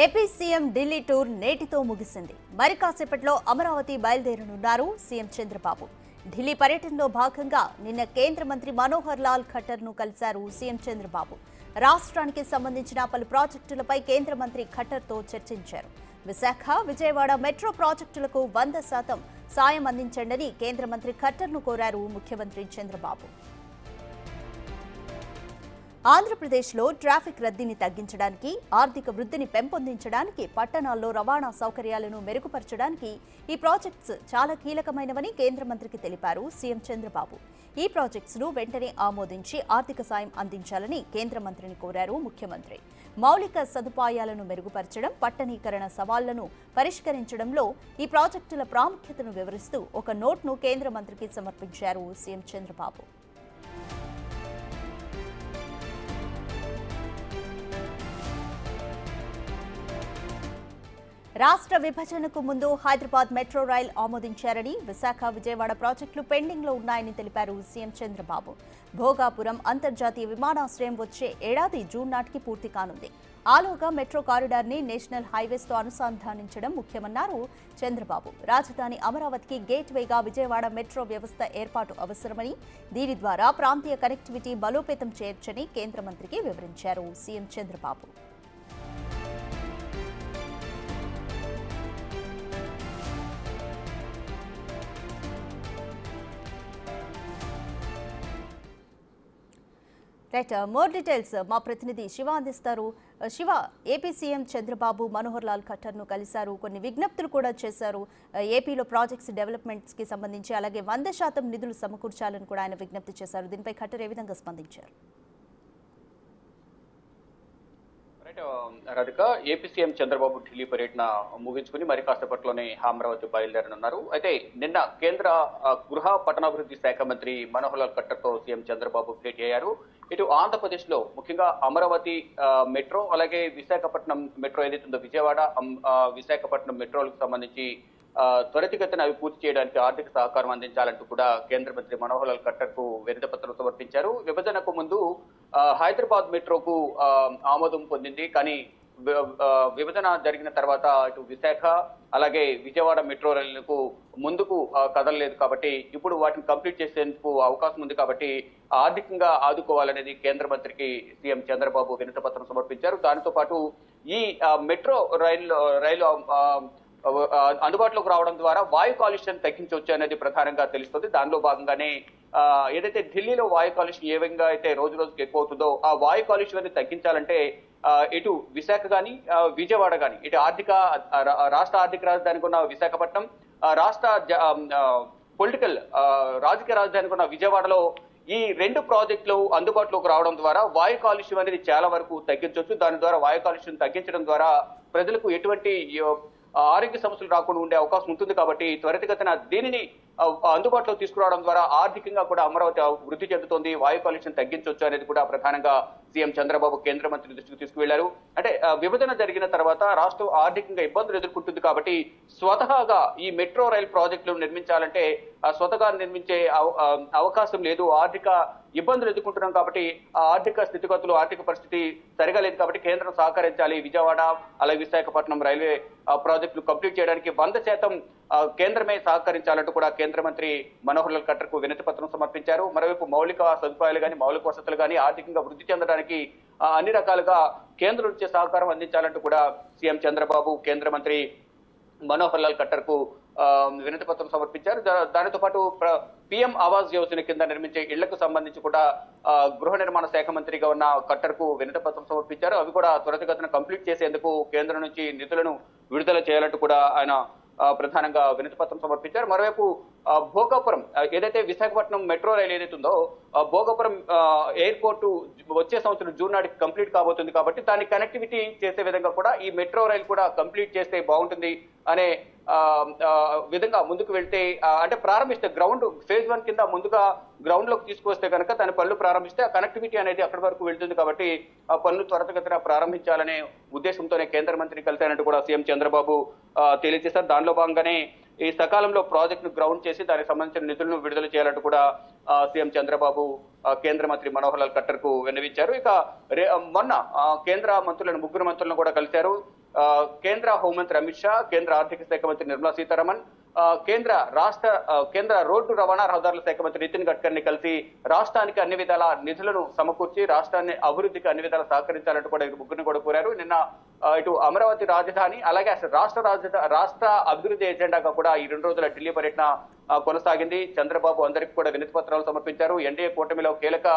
AP CM Delhi tour నేటితో ముగిసింది. మరి కాసేపట్లో అమరావతి బయలుదేరనున్నారు సీఎం చంద్రబాబు. ఢిల్లీ పర్యటనలో భాగంగా నిన్న కేంద్ర మంత్రి మనోహర్ లాల్ ఖట్టర్ను కలిశారు సీఎం చంద్రబాబు. రాష్ట్రానికి సంబంధించిన పలు ప్రాజెక్టులపై కేంద్ర మంత్రి ఖట్టర్తో చర్చించారు. విశాఖ, విజయవాడ మెట్రో ప్రాజెక్టులకు 100% సాయం అందించండని కేంద్ర మంత్రి ఖట్టర్ను కోరారు ముఖ్యమంత్రి చంద్రబాబు. ఆంధ్రప్రదేశ్లో ట్రాఫిక్ రద్దీని తగ్గించడానికి, ఆర్థిక వృద్ధిని పెంపొందించడానికి, పట్టణాల్లో రవాణా సౌకర్యాలను మెరుగుపరచడానికి ఈ ప్రాజెక్ట్స్ చాలా కీలకమైనవని కేంద్ర మంత్రికి తెలిపారు సీఎం చంద్రబాబు. ఈ ప్రాజెక్ట్స్ను వెంటనే ఆమోదించి ఆర్థిక సాయం అందించాలని కేంద్ర మంత్రిని కోరారు ముఖ్యమంత్రి. మౌలిక సదుపాయాలను మెరుగుపరచడం, పట్టణీకరణ సవాళ్లను పరిష్కరించడంలో ఈ ప్రాజెక్టుల ప్రాముఖ్యతను వివరిస్తూ ఒక నోట్ను కేంద్ర మంత్రికి సమర్పించారు సీఎం చంద్రబాబు. రాష్ట్ర విభజనకు ముందు హైదరాబాద్ మెట్రో రైల్ ఆమోదించారని, విశాఖ, విజయవాడ ప్రాజెక్టులు పెండింగ్లో ఉన్నాయని తెలిపారు సీఎం చంద్రబాబు. భోగాపురం అంతర్జాతీయ విమానాశ్రయం వచ్చే ఏడాది జూన్ నాటికి పూర్తి కానుంది. ఆలోగా మెట్రో కారిడార్ని నేషనల్ హైవేస్తో అనుసంధానించడం ముఖ్యమన్నారు చంద్రబాబు. రాజధాని అమరావతికి గేట్వేగా విజయవాడ మెట్రో వ్యవస్థ ఏర్పాటు అవసరమని, దీని ద్వారా ప్రాంతీయ కనెక్టివిటీ బలోపేతం చేయొచ్చని కేంద్ర మంత్రికి వివరించారు CM Chandrababu. Right, more details మా ప్రతినిధి శివ అందిస్తారు. శివ, ఏపీ సీఎం చంద్రబాబు మనోహర్ లాల్ ఖట్టర్ను కలిశారు, కొన్ని విజ్ఞప్తులు కూడా చేశారు. ఏపీలో ప్రాజెక్ట్స్ డెవలప్మెంట్స్కి సంబంధించి, అలాగే 100% నిధులు సమకూర్చాలని కూడా ఆయన విజ్ఞప్తి చేశారు. దీనిపై ఖట్టర్ ఏ విధంగా స్పందించారు? రాధిక, ఏపీ సీఎం చంద్రబాబు ఢిల్లీ పర్యటన ముగించుకుని మరి కాసేపట్లోనే అమరావతి బయలుదేరనున్నారు. అయితే నిన్న కేంద్ర గృహ పట్టణాభివృద్ధి శాఖ మంత్రి మనోహర్ లాల్ ఖట్టర్తో సీఎం చంద్రబాబు భేటీ అయ్యారు. ఇటు ఆంధ్రప్రదేశ్ లో ముఖ్యంగా అమరావతి మెట్రో, అలాగే విశాఖపట్నం మెట్రో ఏదైతుందో విజయవాడ విశాఖపట్నం మెట్రోలకు సంబంధించి త్వరితగతిన అవి పూర్తి చేయడానికి ఆర్థిక సహకారం అందించాలంటూ కూడా కేంద్ర మంత్రి మనోహర్ లాల్ ఖట్టర్ కు వినతి పత్రం సమర్పించారు. విభజనకు ముందు హైదరాబాద్ మెట్రోకు ఆమోదం పొందింది, కానీ విభజన జరిగిన తర్వాత ఇటు విశాఖ అలాగే విజయవాడ మెట్రో రైళ్లకు ముందుకు కదలలేదు. కాబట్టి ఇప్పుడు వాటిని కంప్లీట్ చేసేందుకు అవకాశం ఉంది. కాబట్టి ఆర్థికంగా ఆదుకోవాలనేది కేంద్ర మంత్రికి సీఎం చంద్రబాబు వినతి పత్రం సమర్పించారు. దానితో పాటు ఈ మెట్రో రైలు అందుబాటులోకి రావడం ద్వారా వాయు కాలుష్యం తగ్గించవచ్చు అనేది ప్రధానంగా తెలుస్తుంది. దానిలో భాగంగానే ఏదైతే ఢిల్లీలో వాయు కాలుష్యం ఏ విధంగా అయితే రోజు రోజుకి ఎక్కువ అవుతుందో ఆ వాయు కాలుష్యాన్ని తగ్గించాలంటే ఇటు విశాఖ కానీ విజయవాడ కానీ, ఇటు రాష్ట్ర ఆర్థిక రాజధానికి ఉన్న విశాఖపట్నం, రాష్ట్ర పొలిటికల్ రాజకీయ రాజధానికి ఉన్న విజయవాడలో ఈ 2 ప్రాజెక్టులు అందుబాటులోకి రావడం ద్వారా వాయు కాలుష్యం అనేది చాలా వరకు తగ్గించవచ్చు. దాని ద్వారా వాయు కాలుష్యం తగ్గించడం ద్వారా ప్రజలకు ఎటువంటి ఆరోగ్య సమస్యలు రాకుండా ఉండే అవకాశం ఉంటుంది. కాబట్టి త్వరితగతిన దీనిని అందుబాటులో తీసుకురావడం ద్వారా ఆర్థికంగా కూడా అమరావతి వృద్ధి చెందుతోంది, వాయు కాలుష్యం తగ్గించవచ్చు అనేది కూడా ప్రధానంగా సీఎం చంద్రబాబు కేంద్ర మంత్రి దృష్టికి తీసుకువెళ్లారు. అంటే విభజన జరిగిన తర్వాత రాష్ట్రం ఆర్థికంగా ఇబ్బందులు ఎదుర్కొంటుంది. కాబట్టి స్వతహాగా ఈ మెట్రో రైల్ ప్రాజెక్టులు నిర్మించాలంటే స్వతగా నిర్మించే అవకాశం లేదు. ఆర్థిక ఇబ్బందులు ఎదుర్కొంటున్నాం కాబట్టి ఆ ఆర్థిక స్థితిగతులు, ఆర్థిక పరిస్థితి సరిగా లేదు. కాబట్టి కేంద్రం సహకరించాలి. విజయవాడ అలాగే విశాఖపట్నం రైల్వే ప్రాజెక్టులు కంప్లీట్ చేయడానికి 100% కేంద్రమే సహకరించాలంటూ కూడా కేంద్ర మంత్రి మనోహర్ లాల్ ఖట్టర్ కు వినతి పత్రం సమర్పించారు. మరోవైపు మౌలిక సదుపాయాలు కానీ, మౌలిక వసతులు కానీ ఆర్థికంగా వృద్ధి చెందడానికి అన్ని రకాలుగా కేంద్రం నుంచి సహకారం అందించాలంటూ కూడా సీఎం చంద్రబాబు కేంద్ర మంత్రి మనోహర్ లాల్ ఖట్టర్ కు వినతి పత్రం సమర్పించారు. దానితో పాటు పిఎం ఆవాస్ యోజన కింద నిర్మించే ఇళ్లకు సంబంధించి కూడా గృహ నిర్మాణ శాఖ మంత్రిగా ఉన్న ఖట్టర్ కు వినతి పత్రం సమర్పించారు. అవి కూడా త్వరితగతిన కంప్లీట్ చేసేందుకు కేంద్రం నుంచి నిధులను విడుదల చేయాలంటూ కూడా ఆయన ప్రధానంగా వినతి పత్రం సమర్పించారు. మరోవైపు భోగాపురం ఏదైతే విశాఖపట్నం మెట్రో రైలు ఏదైతే ఉందో భోగాపురం ఎయిర్పోర్టు వచ్చే సంవత్సరం జూన్ నాటికి కంప్లీట్ కాబోతుంది. కాబట్టి దాన్ని కనెక్టివిటీ చేసే విధంగా కూడా ఈ మెట్రో రైలు కూడా కంప్లీట్ చేస్తే బాగుంటుంది అనే విధంగా ముందుకు వెళ్తే, అంటే ప్రారంభిస్తే గ్రౌండ్ ఫేజ్ 1 కింద ముందుగా గ్రౌండ్ లోకి తీసుకొస్తే కనుక దాని పనులు ప్రారంభిస్తే ఆ కనెక్టివిటీ అనేది అక్కడి వరకు వెళ్తుంది. కాబట్టి ఆ పనులు త్వరితగతిన ప్రారంభించాలనే ఉద్దేశంతోనే కేంద్ర మంత్రిని కలిశారంటూ కూడా సీఎం చంద్రబాబు తెలియజేశారు. దానిలో భాగంగానే ఈ సకాలంలో ప్రాజెక్టును గ్రౌండ్ చేసి దానికి సంబంధించిన నిధులను విడుదల చేయాలంటూ కూడా సీఎం చంద్రబాబు కేంద్ర మంత్రి మనోహర్ లాల్ ఖట్టర్ కు విన్నవించారు. ఇక మొన్న కేంద్ర మంత్రులను ముగ్గురు మంత్రులను కూడా కలిశారు. కేంద్ర హోంమంత్రి అమిత్ షా, కేంద్ర ఆర్థిక శాఖ మంత్రి నిర్మలా సీతారామన్, కేంద్ర రోడ్డు రవాణా రహదారుల శాఖ మంత్రి నితిన్ గడ్కరీని కలిసి రాష్ట్రానికి అన్ని విధాల నిధులను సమకూర్చి రాష్ట్రాన్ని అభివృద్ధికి అన్ని విధాలు సహకరించాలంటూ కూడా ముగ్గురిని కూడా కోరారు. నిన్న ఇటు అమరావతి రాజధాని అలాగే అసలు రాష్ట్ర అభివృద్ధి ఎజెండాగా కూడా ఈ 2 రోజుల ఢిల్లీ పర్యటన కొనసాగింది. చంద్రబాబు అందరికీ కూడా వినతి పత్రాలు సమర్పించారు. ఎన్డీఏ కూటమిలో కీలక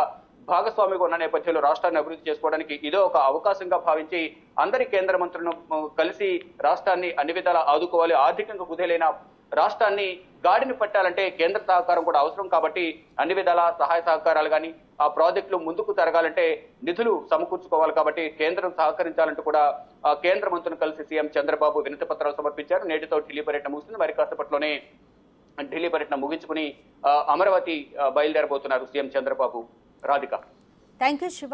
భాగస్వామిగా ఉన్న నేపథ్యంలో రాష్ట్రాన్ని అభివృద్ధి చేసుకోవడానికి ఇదో ఒక అవకాశంగా భావించి అందరి కేంద్ర మంత్రులను కలిసి రాష్ట్రాన్ని అన్ని విధాలా ఆదుకోవాలి, ఆర్థికంగా కుదేలైన రాష్ట్రాన్ని గాడిని పట్టాలంటే కేంద్ర సహకారం కూడా అవసరం కాబట్టి అన్ని విధాల సహాయ సహకారాలు కానీ ఆ ప్రాజెక్టులు ముందుకు జరగాలంటే నిధులు సమకూర్చుకోవాలి కాబట్టి కేంద్రం సహకరించాలంటూ కూడా కేంద్ర మంత్రులను కలిసి సీఎం చంద్రబాబు వినతి పత్రాలు సమర్పించారు. నేటితో ఢిల్లీ పర్యటన ముగిసింది. మరి కాసేపట్లోనే ఢిల్లీ పర్యటన ముగించుకుని అమరావతి బయలుదేరబోతున్నారు CM Chandrababu. Radhika. Thank you Shiva.